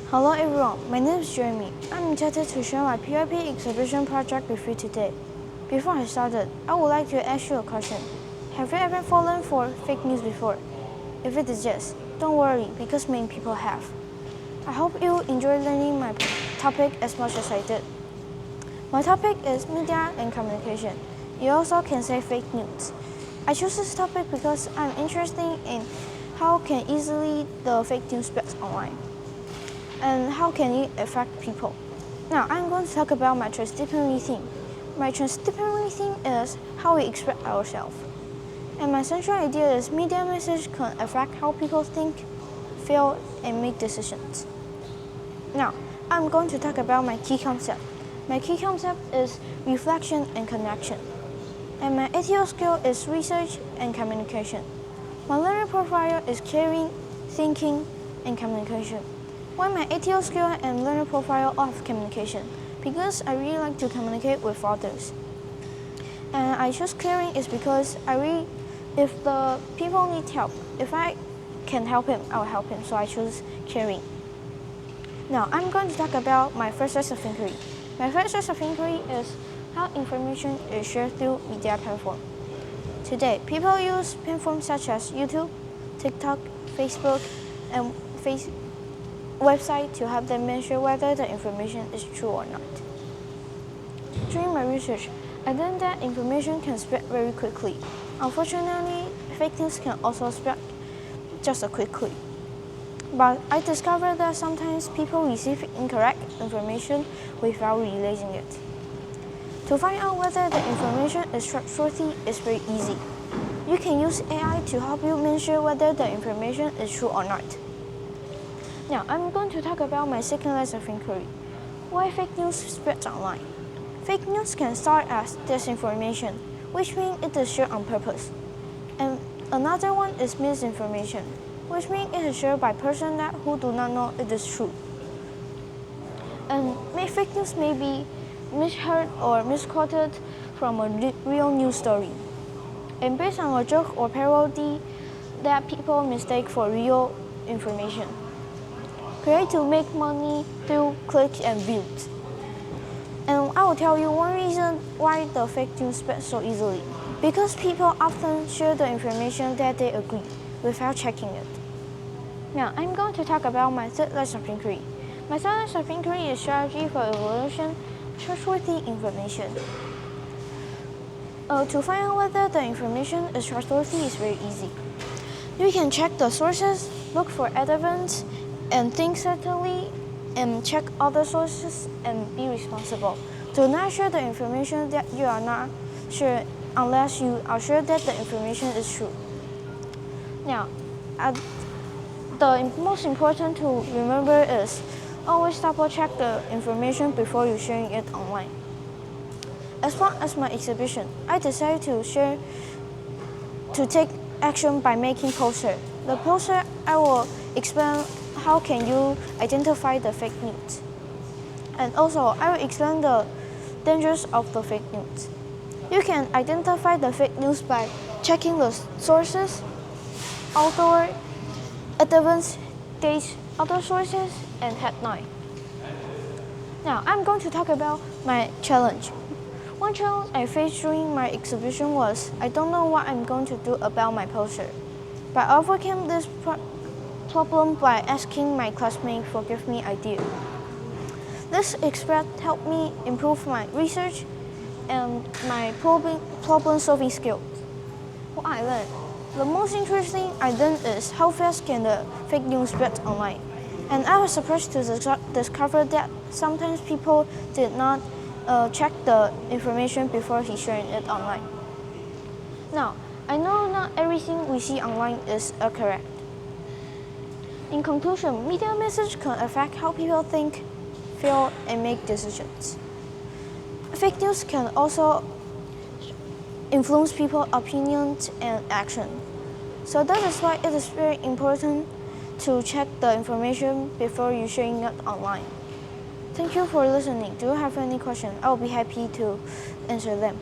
Hello everyone, my name is Jeremy. I'm excited to share my PIP exhibition project with you today. Before I started, I would like to ask you a question. Have you ever fallen for fake news before? If it is yes, don't worry because many people have. I hope you enjoy learning my topic as much as I did. My topic is media and communication. You also can say fake news. I chose this topic because I'm interested in how can easily the fake news spreads online. And how can it affect people? Now, I'm going to talk about my transdisciplinary theme. My transdisciplinary theme is how we express ourselves. And my central idea is media message can affect how people think, feel, and make decisions. Now, I'm going to talk about my key concept. My key concept is reflection and connection. And my ATO skill is research and communication. My learner profile is caring, thinking, and communication. Why my ATO skill and learner profile of communication? Because I really like to communicate with others. And I choose caring is because if the people need help, if I can help him, I will help him. So I choose caring. Now I'm going to talk about my first source of inquiry. My first source of inquiry is how information is shared through media platform. Today, people use platforms such as YouTube, TikTok, Facebook, and website to help them measure whether the information is true or not. During my research, I learned that information can spread very quickly. Unfortunately, fake news can also spread just as quickly. But I discovered that sometimes people receive incorrect information without realizing it. To find out whether the information is trustworthy is very easy. You can use AI to help you measure whether the information is true or not. Now, I'm going to talk about my second line of inquiry. Why fake news spreads online? Fake news can start as disinformation, which means it is shared on purpose. And another one is misinformation, which means it is shared by persons who do not know it is true. And fake news may be misheard or misquoted from a real news story, and based on a joke or parody that people mistake for real information. Create to make money through clicks and views. And I will tell you one reason why the fake news spreads so easily. Because people often share the information that they agree without checking it. Now, I'm going to talk about my third line of inquiry. My third line of inquiry is strategy for evaluation trustworthy information. To find out whether the information is trustworthy is very easy. You can check the sources, look for evidence, and think certainly, and check other sources and be responsible. Do not share the information that you are not sure unless you are sure that the information is true. Now, the most important to remember is always double check the information before you sharing it online. As far as my exhibition, I decided to take action by making poster. The poster I will explain how can you identify the fake news. And also, I will explain the dangers of the fake news. You can identify the fake news by checking the sources, author, evidence, dates, other sources, and headline. Now, I'm going to talk about my challenge. One challenge I faced during my exhibition was I don't know what I'm going to do about my poster. But I overcame this problem by asking my classmates for give me idea. This express helped me improve my research and my problem-solving skills. What I learned. The most interesting I learned is how fast can the fake news spread online. And I was surprised to discover that sometimes people did not check the information before sharing it online. Now, I know not everything we see online is correct. In conclusion, media message can affect how people think, feel, and make decisions. Fake news can also influence people's opinions and action. So that is why it is very important to check the information before you sharing it online. Thank you for listening. Do you have any questions? I will be happy to answer them.